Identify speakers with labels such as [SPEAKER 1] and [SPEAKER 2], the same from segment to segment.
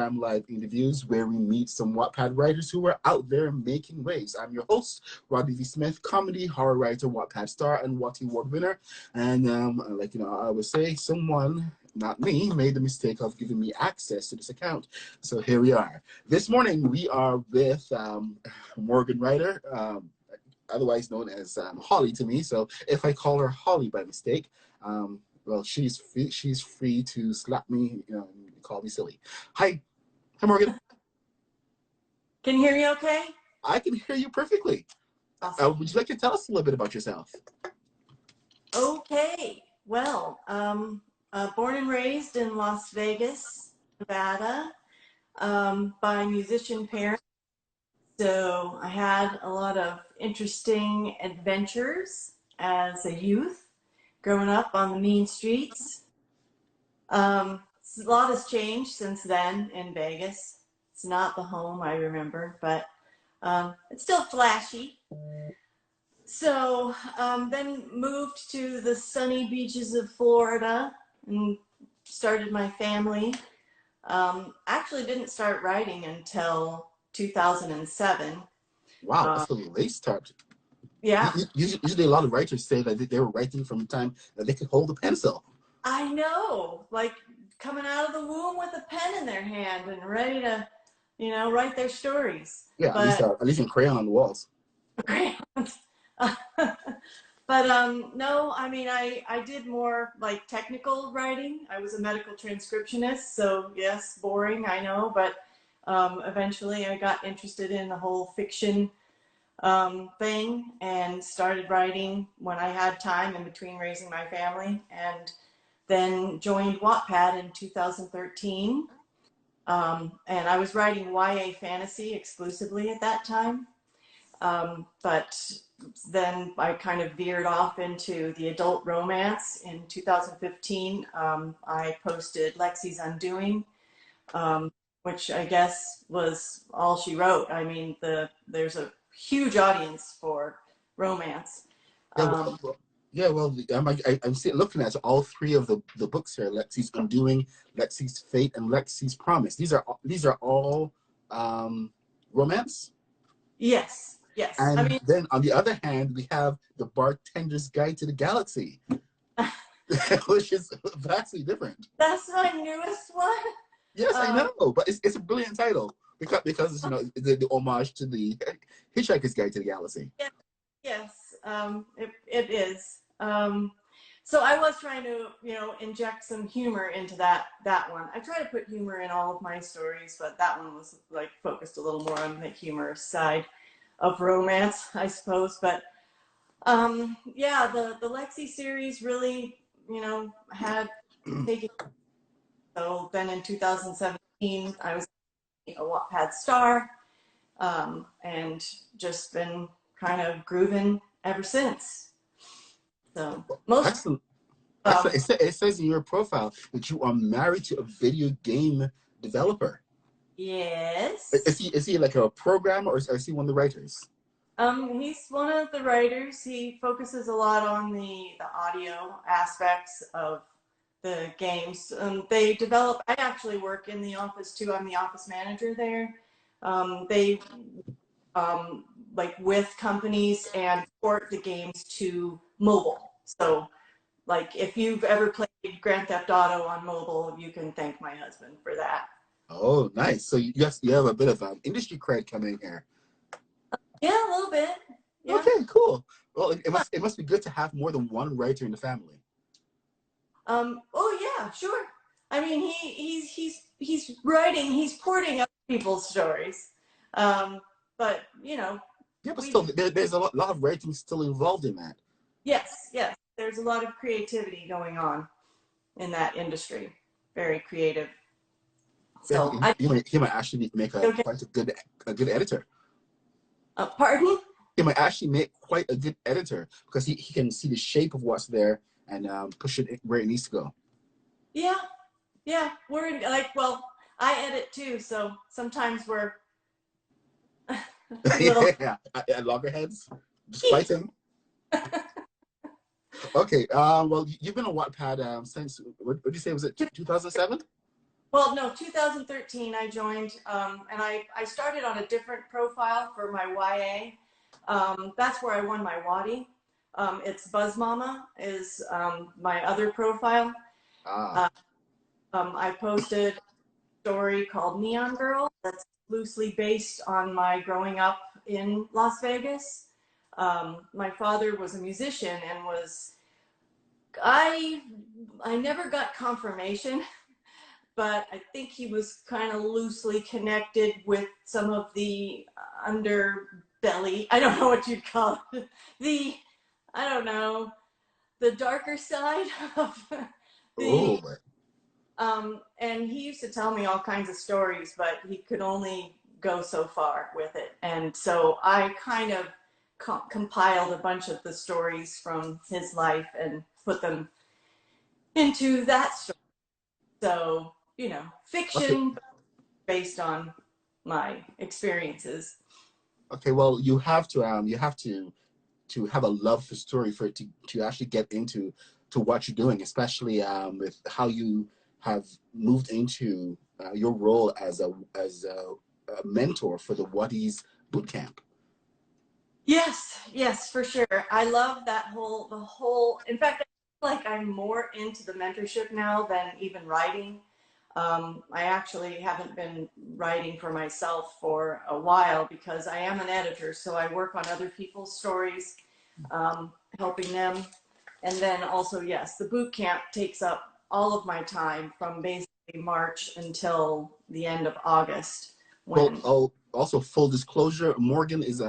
[SPEAKER 1] Instagram live interviews where we meet some Wattpad writers who are out there making waves. I'm your host, Robbie V. Smith, comedy, horror writer, Wattpad star, and Watty Award winner. And I would say, someone, not me, made the mistake of giving me access to this account. So here we are. This morning we are with Morgan Ryder, otherwise known as Holly to me. So if I call her Holly by mistake, well, she's free to slap me, and call me silly. Hi Morgan.
[SPEAKER 2] Can you hear me okay?
[SPEAKER 1] I can hear you perfectly.
[SPEAKER 2] Awesome.
[SPEAKER 1] Would you like to tell us a little bit about yourself?
[SPEAKER 2] Okay. Well, born and raised in Las Vegas, Nevada, by musician parents. So I had a lot of interesting adventures as a youth, growing up on the mean streets. A lot has changed since then in Vegas. It's not the home I remember, but it's still flashy. So then moved to the sunny beaches of Florida and started my family. Actually didn't start writing until 2007.
[SPEAKER 1] Wow, that's a late start.
[SPEAKER 2] Yeah.
[SPEAKER 1] Usually a lot of writers say that they were writing from the time that they could hold a pencil.
[SPEAKER 2] I know, like coming out of the womb with a pen in their hand and ready to, write their stories.
[SPEAKER 1] Yeah,
[SPEAKER 2] but,
[SPEAKER 1] at least in crayon on the walls.
[SPEAKER 2] Crayons. But no, I mean, I did more like technical writing. I was a medical transcriptionist, so yes, boring, I know, but eventually I got interested in the whole fiction thing and started writing when I had time in between raising my family, and then joined Wattpad in 2013. And I was writing YA fantasy exclusively at that time. But then I kind of veered off into the adult romance. In 2015, I posted Lexi's Undoing, which I guess was all she wrote. I mean, there's a huge audience for romance.
[SPEAKER 1] I'm looking at all three of the books here: Lexi's Undoing, Lexi's Fate, and Lexi's Promise. These are all romance.
[SPEAKER 2] Yes. Yes.
[SPEAKER 1] And then on the other hand, we have The Bartender's Guide to the Galaxy, which is vastly different.
[SPEAKER 2] That's my newest one.
[SPEAKER 1] Yes, I know, but it's a brilliant title because the homage to the Hitchhiker's Guide to the Galaxy.
[SPEAKER 2] Yes, it is. So I was trying to, inject some humor into that one. I try to put humor in all of my stories, but that one was like focused a little more on the humorous side of romance, I suppose. But yeah, the Lexi series really, had taken. So then in 2017, I was a Wattpad star, and just been kind of grooving ever since. So
[SPEAKER 1] Excellent. It says in your profile that you are married to a video game developer.
[SPEAKER 2] Yes.
[SPEAKER 1] Is he like a programmer, or is he one of the writers?
[SPEAKER 2] He's one of the writers. He focuses a lot on the audio aspects of the games. They develop. I actually work in the office too. I'm the office manager there. They like with companies and port the games to mobile. So like if you've ever played Grand Theft Auto on mobile, you can thank my husband for that.
[SPEAKER 1] Oh, nice. So you have a bit of industry cred coming here.
[SPEAKER 2] Yeah, a little bit. Yeah.
[SPEAKER 1] Okay, cool. Well, it must be good to have more than one writer in the family.
[SPEAKER 2] Oh yeah, sure. I mean, he's writing, he's porting other people's stories. But
[SPEAKER 1] Yeah, but still, there's a lot of writing still involved in that.
[SPEAKER 2] Yes. There's a lot of creativity going on in that industry. Very creative. So
[SPEAKER 1] yeah, he might actually make quite a good editor.
[SPEAKER 2] Pardon?
[SPEAKER 1] He might actually make quite a good editor because he can see the shape of what's there and push it where it needs to go.
[SPEAKER 2] Yeah. We're I edit too, so sometimes we're
[SPEAKER 1] yeah, at loggerheads, just fighting. Okay, well, you've been on Wattpad since, what did you say, was it 2007?
[SPEAKER 2] Well, no, 2013 I joined, and I started on a different profile for my YA. That's where I won my Watty. It's Buzz Mama is my other profile.
[SPEAKER 1] Ah,
[SPEAKER 2] Uh, I posted a story called Neon Girl that's loosely based on my growing up in Las Vegas. My father was a musician and I I never got confirmation, but I think he was kind of loosely connected with some of the underbelly. I don't know what you'd call it. I don't know, the darker side of the,
[SPEAKER 1] oh,
[SPEAKER 2] and he used to tell me all kinds of stories, but he could only go so far with it. And so I kind of compiled a bunch of the stories from his life and put them into that story. So,
[SPEAKER 1] okay.
[SPEAKER 2] fiction based on my experiences.
[SPEAKER 1] Okay, well, you have to have a love for story for it to actually get into to what you're doing, especially with how you have moved into your role as a mentor for the Wattys BootCamp.
[SPEAKER 2] Yes, for sure. I love that the whole, in fact, I feel like I'm more into the mentorship now than even writing. I actually haven't been writing for myself for a while because I am an editor, so I work on other people's stories, helping them. And then also, yes, the boot camp takes up all of my time from basically March until the end of August
[SPEAKER 1] Well,
[SPEAKER 2] when.
[SPEAKER 1] also full disclosure, Morgan is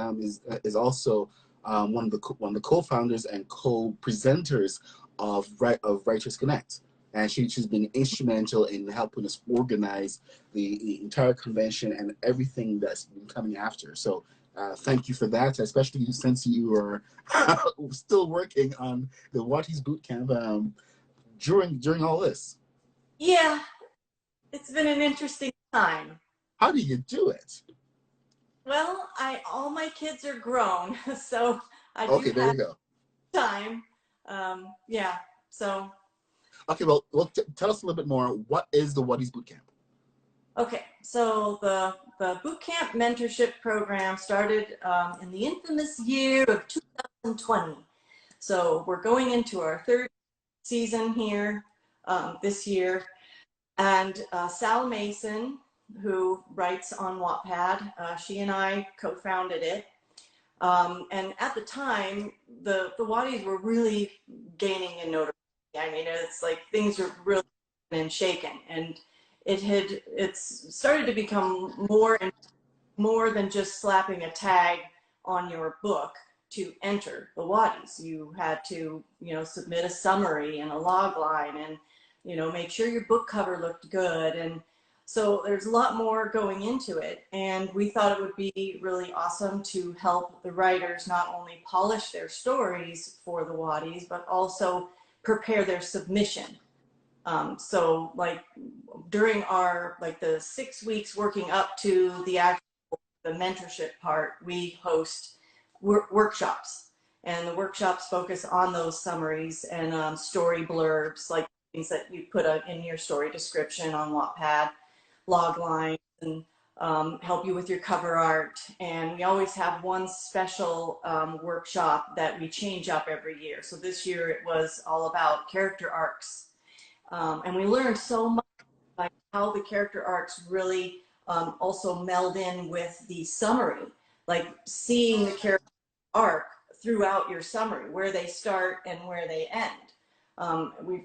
[SPEAKER 1] also one of the co-founders and co-presenters of WritersConnX, and she's been instrumental in helping us organize the entire convention and everything that's been coming after. So thank you for that, especially since you are still working on the Wattys Bootcamp during all this.
[SPEAKER 2] Yeah, it's been an interesting time.
[SPEAKER 1] How do you do it?
[SPEAKER 2] Well, I all my kids are grown, so I do
[SPEAKER 1] Okay, there
[SPEAKER 2] have
[SPEAKER 1] you go.
[SPEAKER 2] time. Yeah, so
[SPEAKER 1] Okay, well, tell us a little bit more. What is the Wattys Bootcamp?
[SPEAKER 2] okay, so the boot camp mentorship program started in the infamous year of 2020. So we're going into our third season here this year, and Sal Mason, who writes on Wattpad, she and I co-founded it. And at the time, the Wattys were really gaining in notoriety. I mean, it's like things are really and shaken, and it's started to become more and more than just slapping a tag on your book to enter the Wattys. You had to, submit a summary and a log line, and make sure your book cover looked good, and so there's a lot more going into it, and we thought it would be really awesome to help the writers not only polish their stories for the Wattys, but also prepare their submission. So like during our, like the 6 weeks working up to the mentorship part, we host workshops, and the workshops focus on those summaries and story blurbs, like things that you put in your story description on Wattpad, log lines, and help you with your cover art. And we always have one special workshop that we change up every year. So this year it was all about character arcs. And we learned so much, like how the character arcs really also meld in with the summary, like seeing the character arc throughout your summary, where they start and where they end.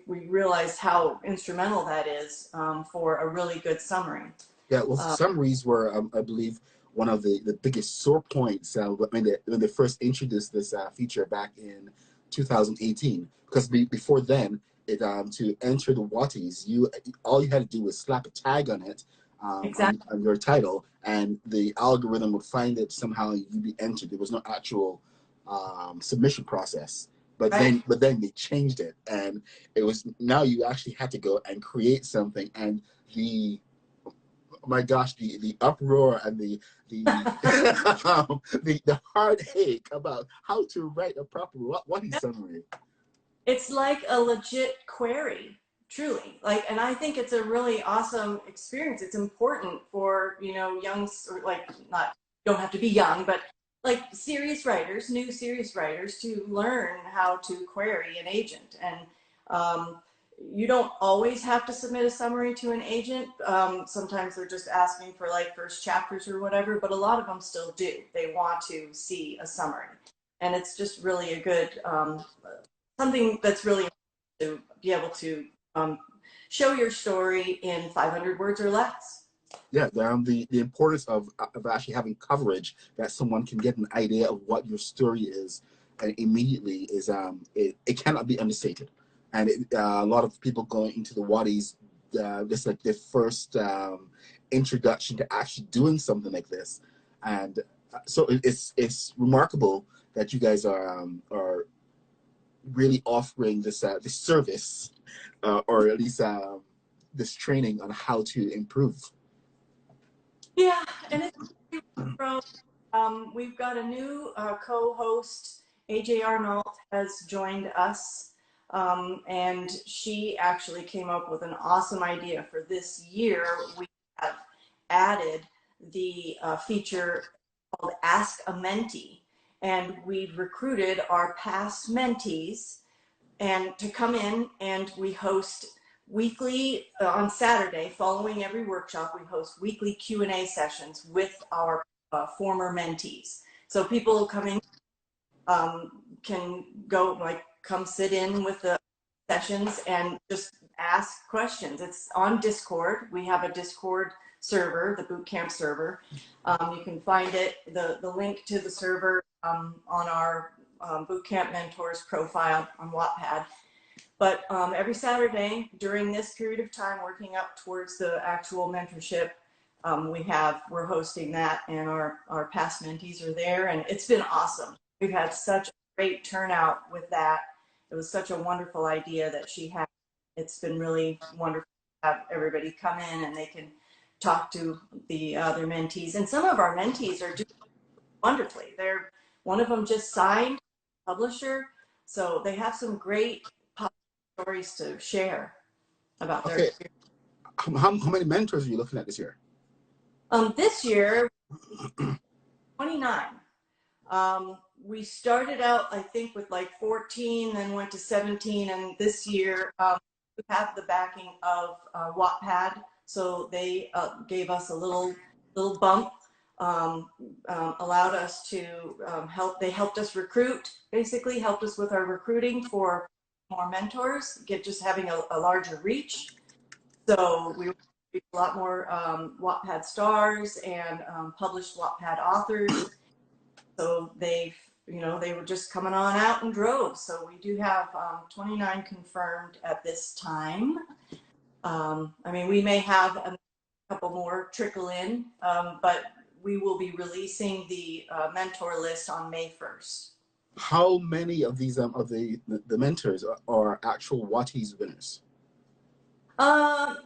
[SPEAKER 2] We realized how instrumental that is for a really good summary.
[SPEAKER 1] Yeah, well,
[SPEAKER 2] Uh,
[SPEAKER 1] summaries were, I believe, one of the biggest sore points when they first introduced this feature back in 2018. Because before then, to enter the Wattys, all you had to do was slap a tag on it,
[SPEAKER 2] exactly.
[SPEAKER 1] on your title, and the algorithm would find it somehow you'd be entered. There was no actual submission process.
[SPEAKER 2] Right.
[SPEAKER 1] But then they changed it, and it was now you actually had to go and create something, and the oh my gosh, the uproar and the the heartache about how to write a proper Wattys summary.
[SPEAKER 2] It's like a legit query truly. Like, and I think it's a really awesome experience. It's important for, you know, young, or like, not, don't have to be young, but like serious writers, new serious writers, to learn how to query an agent. And you don't always have to submit a summary to an agent. Sometimes they're just asking for like first chapters or whatever, but a lot of them still do. They want to see a summary. And it's just really a good, something that's really to be able to show your story in 500 words or less.
[SPEAKER 1] Yeah, the importance of actually having coverage that someone can get an idea of what your story is immediately is it cannot be understated. And a lot of people going into the Wattys, this like their first introduction to actually doing something like this, and so it's remarkable that you guys are really offering this this service, or at least this training on how to improve.
[SPEAKER 2] Yeah, and it's from, we've got a new co-host. AJ Arnold has joined us, and she actually came up with an awesome idea for this year. We have added the feature called Ask a Mentee, and we've recruited our past mentees and to come in, and we host weekly on Saturday following every workshop. We host weekly Q&A sessions with our former mentees. So people come in, can go, like, come sit in with the sessions and just ask questions. It's on Discord. We have a Discord server, the bootcamp server. You can find it, the link to the server on our Bootcamp Mentors profile on Wattpad. But every Saturday during this period of time, working up towards the actual mentorship, we're hosting that, and our past mentees are there, and it's been awesome. We've had such a great turnout with that. It was such a wonderful idea that she had. It's been really wonderful to have everybody come in and they can talk to the other mentees. And some of our mentees are doing wonderfully. One of them just signed publisher, so they have some great stories to share about their experience.
[SPEAKER 1] How many mentors are you looking at this year?
[SPEAKER 2] This year, 29. We started out, I think, with like 14, then went to 17, and this year we have the backing of Wattpad, so they gave us a little bump, allowed us to they helped us recruit, basically helped us with our recruiting for more mentors, just having a larger reach. So we reached a lot more Wattpad stars and published Wattpad authors. So they were just coming on out in droves. So we do have 29 confirmed at this time. I mean, we may have a couple more trickle in, but we will be releasing the mentor list on May 1st.
[SPEAKER 1] How many of these of the mentors are actual Wattys winners?
[SPEAKER 2] I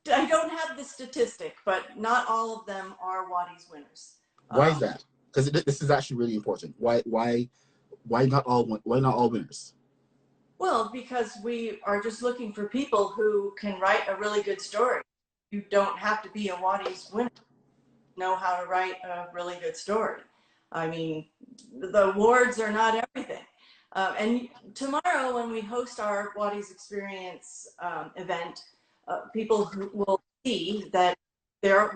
[SPEAKER 2] don't have the statistic, but not all of them are Wattys winners.
[SPEAKER 1] Why is that? Because this is actually really important. Why not all winners?
[SPEAKER 2] Well, because we are just looking for people who can write a really good story. You don't have to be a Wattys winner to know how to write a really good story. I mean, the awards are not everything. And tomorrow, when we host our Wattys Experience event, people who will see that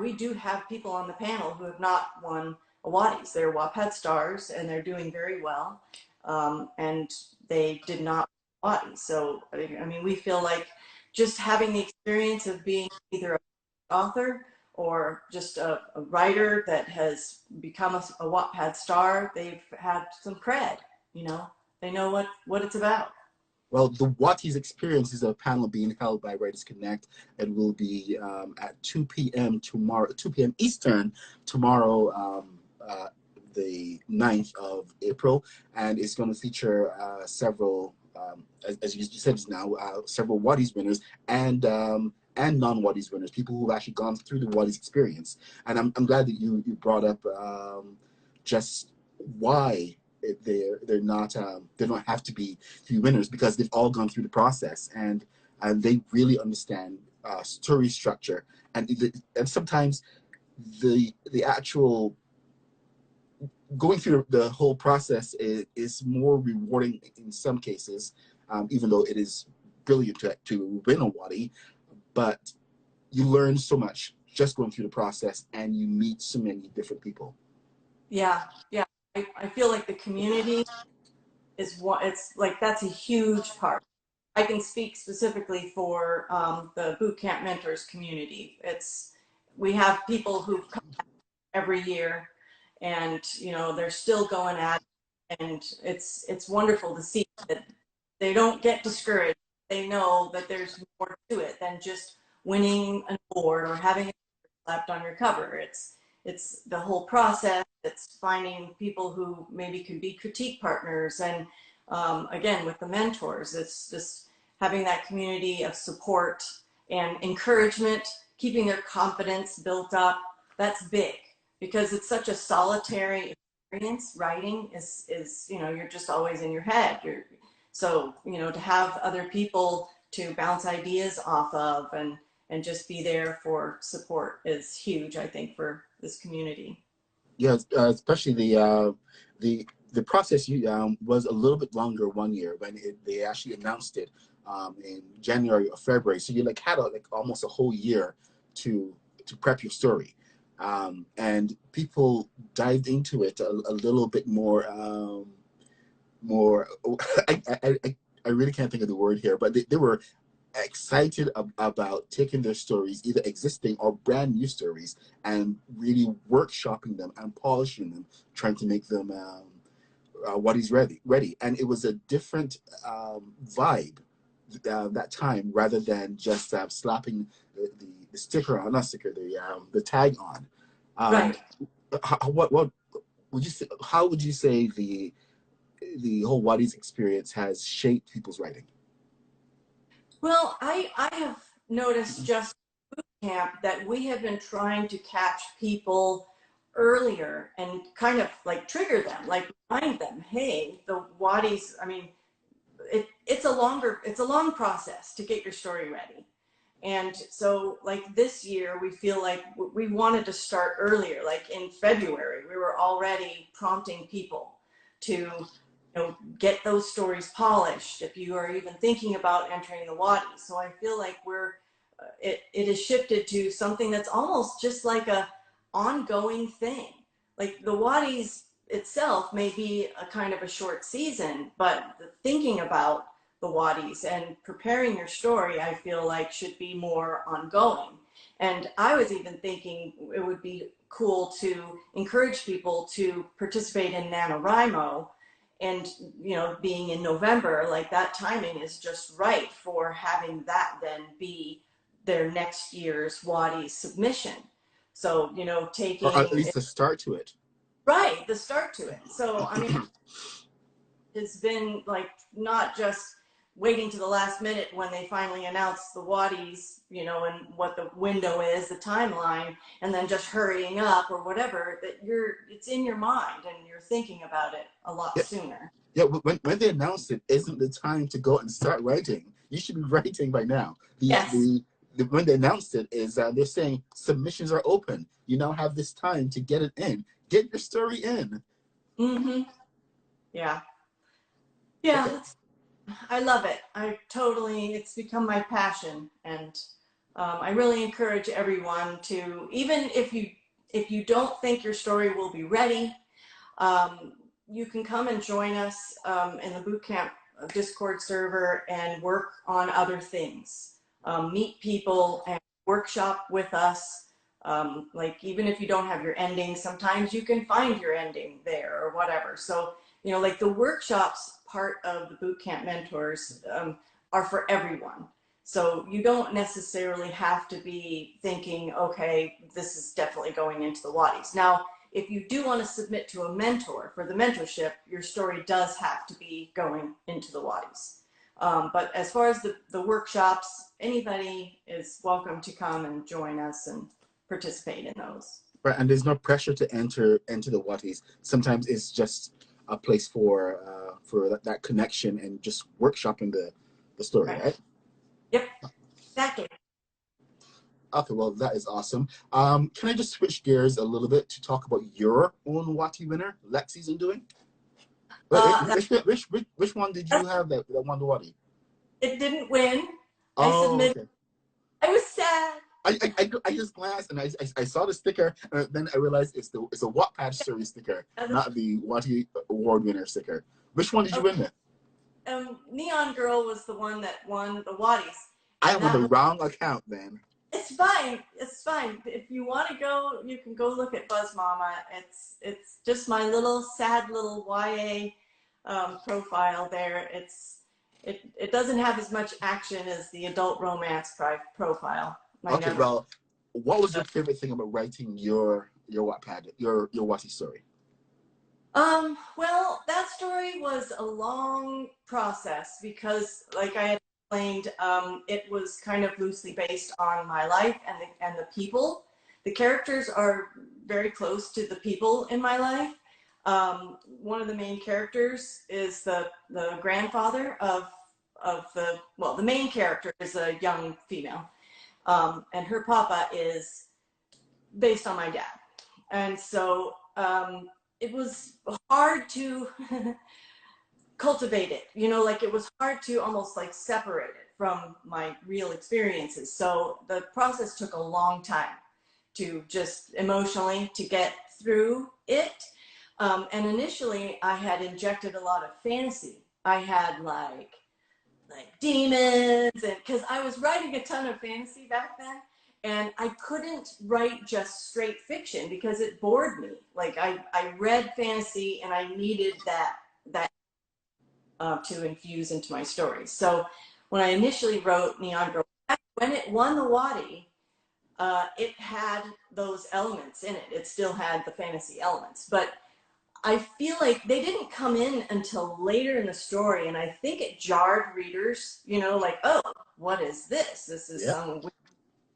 [SPEAKER 2] we do have people on the panel who have not won a Wattys. They're Wattpad stars, and they're doing very well. And they did not win Wattys. So, I mean, we feel like just having the experience of being either an author or just a writer that has become a Wattpad star, they've had some cred, you know. They know what it's about.
[SPEAKER 1] Well, the Wattys Experience is a panel being held by WritersConnX and will be at 2 p.m. tomorrow, 2 p.m. Eastern tomorrow, the 9th of April, and it's going to feature several, as you said just now, several Wattys winners and non-Wattys winners, people who've actually gone through the Wattys Experience. And I'm glad that you brought up just why they don't have to be winners, because they've all gone through the process. And and they really understand story structure, and sometimes the actual going through the whole process is more rewarding in some cases, even though it is brilliant to win a Watty, but you learn so much just going through the process, and you meet so many different people.
[SPEAKER 2] Yeah, yeah. I feel like the community is what it's like. That's a huge part. I can speak specifically for the Bootcamp Mentors community. We have people who come every year, and they're still going at it, and it's wonderful to see that they don't get discouraged. They know that there's more to it than just winning an award or having it slapped on your cover. It's the whole process. It's finding people who maybe could be critique partners, and again with the mentors, it's just having that community of support and encouragement, keeping their confidence built up. That's big because it's such a solitary experience. Writing is you're just always in your head. So to have other people to bounce ideas off of and just be there for support is huge, I think, for this community.
[SPEAKER 1] Yeah, especially the process was a little bit longer one year when they actually announced it in January or February. So you had almost a whole year to prep your story, and people dived into it a little bit more. I really can't think of the word here, but they were excited about taking their stories, either existing or brand new stories, and really workshopping them and polishing them, trying to make them what is ready. And it was a different vibe that time, rather than just slapping the sticker on, not sticker, the tag on.
[SPEAKER 2] Right.
[SPEAKER 1] What would you say? How would you say the whole Wattys experience has shaped people's writing?
[SPEAKER 2] Well, I have noticed just camp that we have been trying to catch people earlier and kind of like trigger them, like remind them, hey, the Wattys, I mean, it's a long process to get your story ready. And so like this year, we feel like we wanted to start earlier. Like in February, we were already prompting people to get those stories polished if you are even thinking about entering the Wattys. So I feel like it has shifted to something that's almost just like a ongoing thing. Like the Wattys itself may be a kind of a short season, but thinking about the Wattys and preparing your story, I feel like should be more ongoing. And I was even thinking it would be cool to encourage people to participate in NaNoWriMo, and being in November, like that timing is just right for having that then be their next year's Watty submission. So
[SPEAKER 1] Or at
[SPEAKER 2] taking
[SPEAKER 1] least the start to it.
[SPEAKER 2] right, the start to it. So I mean, it's been like not just waiting to the last minute when they finally announce the Wattys, and what the window is, the timeline, and then just hurrying up or whatever, that it's in your mind and you're thinking about it a lot
[SPEAKER 1] Yeah,
[SPEAKER 2] sooner.
[SPEAKER 1] yeah. When they announced it, isn't the time to go and start writing? You should be writing by now.
[SPEAKER 2] Yes.
[SPEAKER 1] When they announced it, is they're saying submissions are open. You now have this time to get it in. Get your story in.
[SPEAKER 2] Mm-hmm. Yeah. Yeah,
[SPEAKER 1] Okay.
[SPEAKER 2] I love it. It's become my passion. And I really encourage everyone to, even if you don't think your story will be ready, um, you can come and join us in the bootcamp Discord server and work on other things. Meet people and workshop with us. Like even if you don't have your ending, sometimes you can find your ending there or whatever. So, like the workshops part of the bootcamp mentors are for everyone. So you don't necessarily have to be thinking, okay, this is definitely going into the Wattys. Now, if you do want to submit to a mentor for the mentorship, your story does have to be going into the Wattys. But as far as the workshops, anybody is welcome to come and join us and participate in those.
[SPEAKER 1] Right, and there's no pressure to enter the Wattys. Sometimes it's just a place for that connection and just workshopping the story,
[SPEAKER 2] Right.
[SPEAKER 1] right?
[SPEAKER 2] Yep, exactly.
[SPEAKER 1] Okay, well, that is awesome. Can I just switch gears a little bit to talk about your own Watty winner, Lexi's doing? Wait,
[SPEAKER 2] That,
[SPEAKER 1] which one did you have that won the Watty?
[SPEAKER 2] it didn't win. I
[SPEAKER 1] Oh,
[SPEAKER 2] submitted.
[SPEAKER 1] okay.
[SPEAKER 2] I was sad.
[SPEAKER 1] I just glanced and I saw the sticker and then I realized it's a Wattpad series sticker, not the Watty Award winner sticker. Which one did you win with?
[SPEAKER 2] Neon Girl was the one that won the Wattys,
[SPEAKER 1] I
[SPEAKER 2] and
[SPEAKER 1] am on the
[SPEAKER 2] that was.
[SPEAKER 1] wrong account then.
[SPEAKER 2] It's fine. It's fine. If you want to go, you can go look at Buzz Mama. It's just my little sad little YA profile there. It doesn't have as much action as the adult romance profile. I
[SPEAKER 1] Okay,
[SPEAKER 2] never.
[SPEAKER 1] well, what was your favorite thing about writing your Wattpad, your Watty story?
[SPEAKER 2] Well, that story was a long process because, like I had explained, it was kind of loosely based on my life and the people. The characters are very close to the people in my life. One of the main characters is the grandfather of the main character is a young female, and her papa is based on my dad, and so it was hard to cultivate it, like it was hard to almost like separate it from my real experiences. So the process took a long time to just emotionally to get through it. And initially I had injected a lot of fantasy. I had like demons, and because I was writing a ton of fantasy back then, and I couldn't write just straight fiction because it bored me. Like I read fantasy and I needed that to infuse into my stories. So when I initially wrote Neon Girl, when it won the Watty, it had those elements in it. It still had the fantasy elements, but I feel like they didn't come in until later in the story, and I think it jarred readers, like, oh, what is this? This is
[SPEAKER 1] Yeah.
[SPEAKER 2] some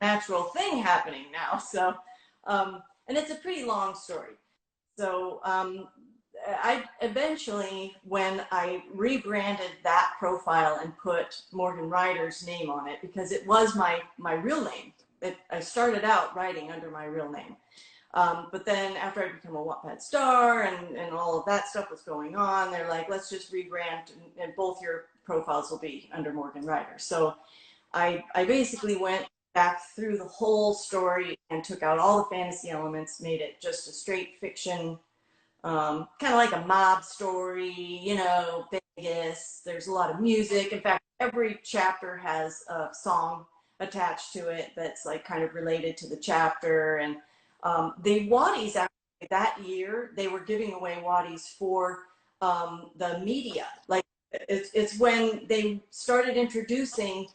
[SPEAKER 2] natural thing happening now. So, and it's a pretty long story. So I eventually, when I rebranded that profile and put Morgan Ryder's name on it, because it was my real name. I started out writing under my real name. But then after I became a Wattpad star and all of that stuff was going on, they're like, let's just rebrand and both your profiles will be under Morgan Ryder. So I basically went back through the whole story and took out all the fantasy elements, made it just a straight fiction, kind of like a mob story, Vegas. There's a lot of music. In fact, every chapter has a song attached to it that's like kind of related to the chapter. And the Wattys, actually, that year, they were giving away Wattys for the media. Like, it's when they started introducing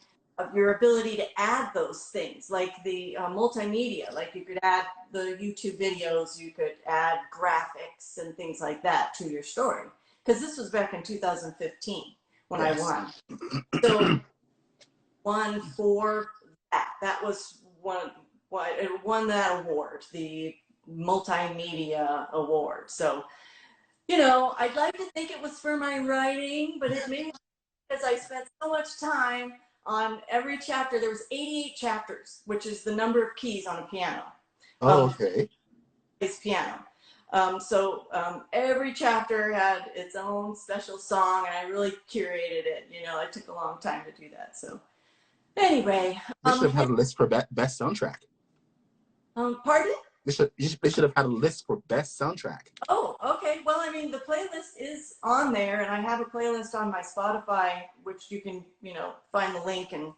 [SPEAKER 2] your ability to add those things, like the multimedia. Like you could add the YouTube videos, you could add graphics and things like that to your story. Because this was back in 2015 when
[SPEAKER 1] Yes.
[SPEAKER 2] I won. So won for that. That was it won that award, the multimedia award. So, I'd like to think it was for my writing, but it may be because I spent so much time on every chapter. There was 88 chapters, which is the number of keys on a piano.
[SPEAKER 1] Oh, okay.
[SPEAKER 2] It's piano. So every chapter had its own special song, and I really curated it. It took a long time to do that. So anyway,
[SPEAKER 1] They should have had a list for best soundtrack.
[SPEAKER 2] Pardon?
[SPEAKER 1] They should have had a list for best soundtrack.
[SPEAKER 2] Oh, okay. Well, I mean, the playlist is on there, and I have a playlist on my Spotify, which you can, find the link, and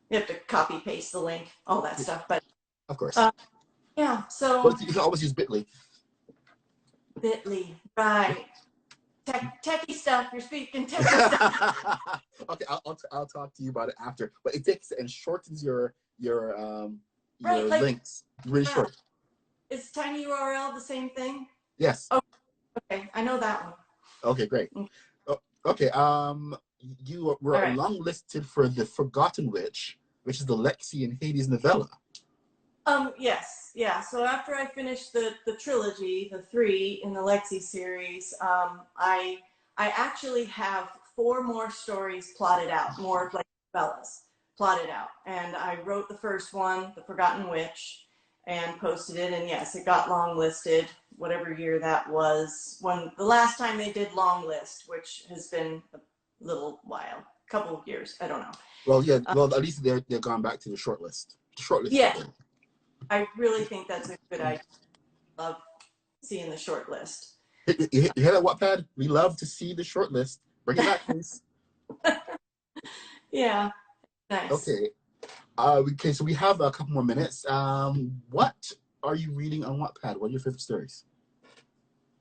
[SPEAKER 2] you have to copy paste the link, all that stuff. But
[SPEAKER 1] of course,
[SPEAKER 2] yeah. So
[SPEAKER 1] well, you can always use Bitly.
[SPEAKER 2] Bitly, right? Techie stuff. You're speaking techie stuff.
[SPEAKER 1] Okay, I'll talk to you about it after. But it takes and shortens your
[SPEAKER 2] right, like,
[SPEAKER 1] links really short.
[SPEAKER 2] Is tinyURL the same thing?
[SPEAKER 1] Yes.
[SPEAKER 2] Oh, okay. I know that one.
[SPEAKER 1] Okay, great. Okay, you were long listed for The Forgotten Witch, which is the Lexi and Hades novella.
[SPEAKER 2] Yes, yeah. So after I finished the trilogy, the 3 in the Lexi series, I actually have 4 more stories plotted out, more like novellas. plotted out. And I wrote the first one, The Forgotten Witch, and posted it. And yes, it got long listed, whatever year that was, when the last time they did long list, which has been a little while, a couple of years, I don't know.
[SPEAKER 1] Well, yeah, well, at least they're gone back to the short list. The short list.
[SPEAKER 2] Yeah, I really think that's a good idea. I love seeing the short list.
[SPEAKER 1] You hear that, Wattpad? We love to see the short list. Bring it back, please.
[SPEAKER 2] Yeah, nice.
[SPEAKER 1] Okay. Okay, so we have a couple more minutes. What are you reading on Wattpad? What are your favorite stories?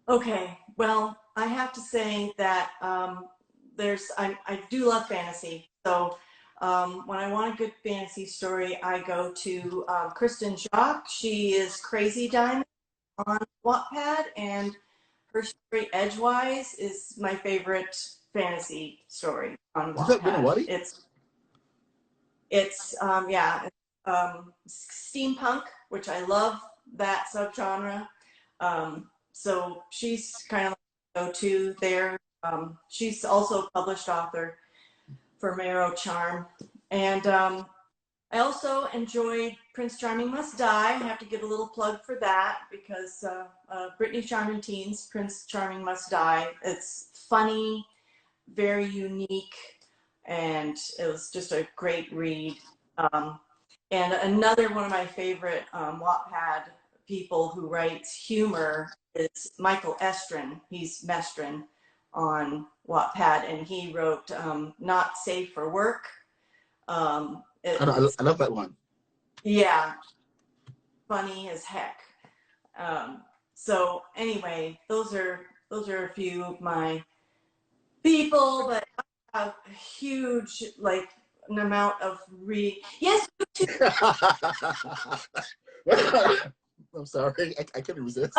[SPEAKER 2] Okay, well, I have to say that I do love fantasy. So when I want a good fantasy story, I go to Kristen Jacques. She is Crazy Diamond on Wattpad, and her story Edgewise is my favorite fantasy story on Wattpad.
[SPEAKER 1] Does that win a Watty?
[SPEAKER 2] It's steampunk, which I love that subgenre. So she's kind of like go-to there. She's also a published author for Marrow Charm. And I also enjoyed Prince Charming Must Die. I have to give a little plug for that because Brittany Charming Teens, Prince Charming Must Die. It's funny, very unique, and it was just a great read. And another one of my favorite Wattpad people who writes humor is Michael Estrin. He's Mestrin on Wattpad, and he wrote Not Safe for Work.
[SPEAKER 1] I love that one.
[SPEAKER 2] Yeah, funny as heck. So anyway, those are a few of my people, but I have a huge an amount of reading. Yes.
[SPEAKER 1] I'm sorry, I couldn't resist.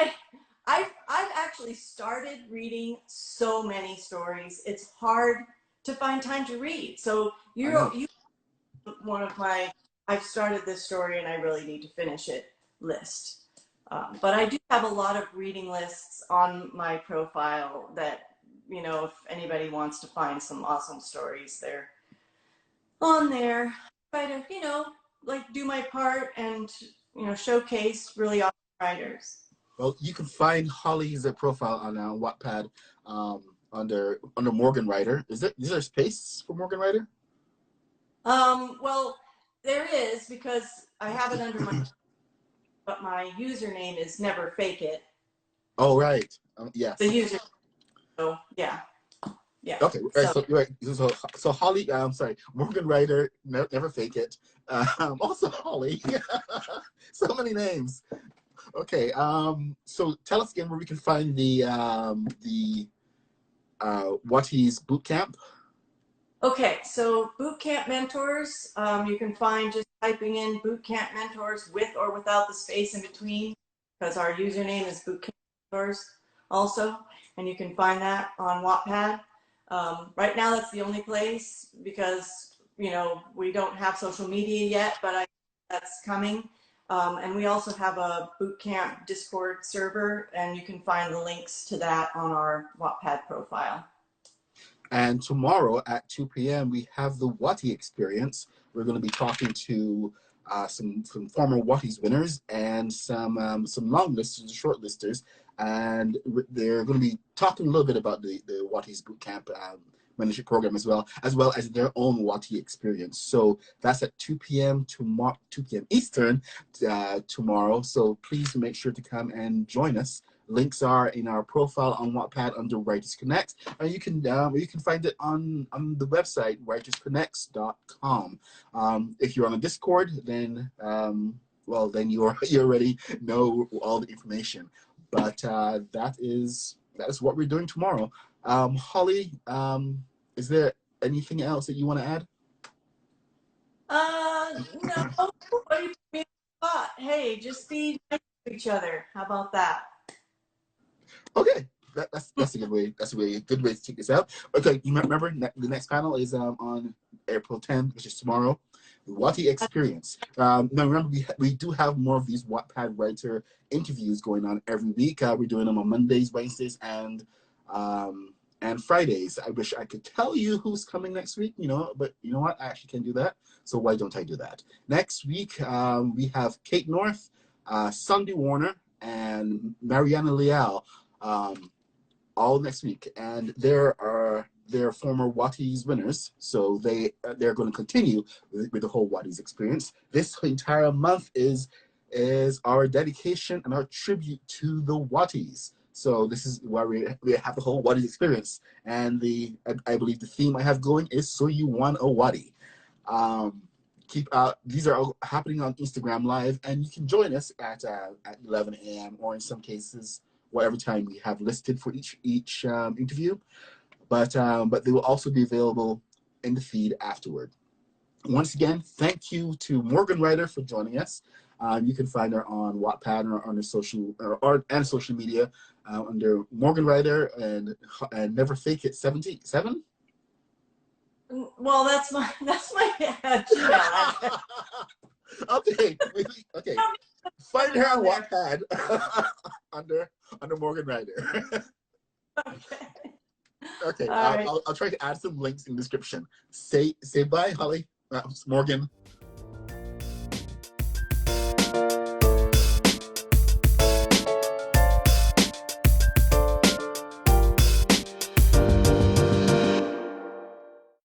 [SPEAKER 2] I've actually started reading so many stories. It's hard to find time to read. So you one of my I've started this story and I really need to finish it list. But I do have a lot of reading lists on my profile that, you know, if anybody wants to find some awesome stories, they're on there. Try to, you know, do my part and, you know, showcase really awesome writers.
[SPEAKER 1] Well, you can find Holly's profile on Wattpad under Morgan Writer. Is there space for Morgan Writer?
[SPEAKER 2] Well, there is, because I have it under my, but my username is Never Fake It.
[SPEAKER 1] Oh, right. Yes.
[SPEAKER 2] The user. So yeah. Yeah.
[SPEAKER 1] Okay. Right. So Holly. I'm sorry. Morgan Writer. Never Fake It. Also Holly. So many names. Okay. So tell us again where we can find the Wattys BootCamp.
[SPEAKER 2] Okay, so BootCamp Mentors, you can find just typing in BootCamp Mentors with or without the space in between, because our username is BootCamp Mentors also, and you can find that on Wattpad. Right now, that's the only place because, you know, we don't have social media yet, but that's coming. And we also have a BootCamp Discord server, and you can find the links to that on our Wattpad profile.
[SPEAKER 1] And tomorrow at 2 p.m. we have the Watty Experience. We're going to be talking to some former Wattys winners and some long listers, short listers, and they're going to be talking a little bit about the Wattys Bootcamp mentorship program as well as their own Watty experience. So that's at 2 p.m. tomorrow, 2 p.m. Eastern tomorrow. So please make sure to come and join us. Links are in our profile on Wattpad under WritersConnX, and you can find it on the website WritersConnX.com. If you're on the Discord, then then you already know all the information. But that is what we're doing tomorrow. Holly, is there anything else that you want to add?
[SPEAKER 2] No. What do you mean? Hey, just be nice to each other. How about that?
[SPEAKER 1] Okay, that's a good way. That's a good way to take this out. Okay, you remember the next panel is on April 10th, which is tomorrow. The Watty Experience. Now remember, we do have more of these Wattpad writer interviews going on every week. We're doing them on Mondays, Wednesdays, and And Fridays, I wish I could tell you who's coming next week, but you know what? I actually can't do that. So why don't I do that? Next week, we have Kate North, Sunday Warner, and Mariana Leal, all next week. And they're former Wattys winners, so they're going to continue with the whole Wattys experience. This entire month is our dedication and our tribute to the Wattys. So this is where we have the whole Wattys experience. And I believe the theme I have going is So You Want a Watty. These are all happening on Instagram Live, and you can join us at 11 a.m. or in some cases, whatever time we have listed for each interview. But they will also be available in the feed afterward. Once again, thank you to Morgan Ryder for joining us. You can find her on Wattpad or on her social media under Morgan Ryder and Never Fake It 77.
[SPEAKER 2] Well, that's my Gmail.
[SPEAKER 1] Okay. Find her on Wattpad under Morgan Ryder. Okay.
[SPEAKER 2] Right.
[SPEAKER 1] I'll try to add some links in the description. Say bye, Holly. Morgan.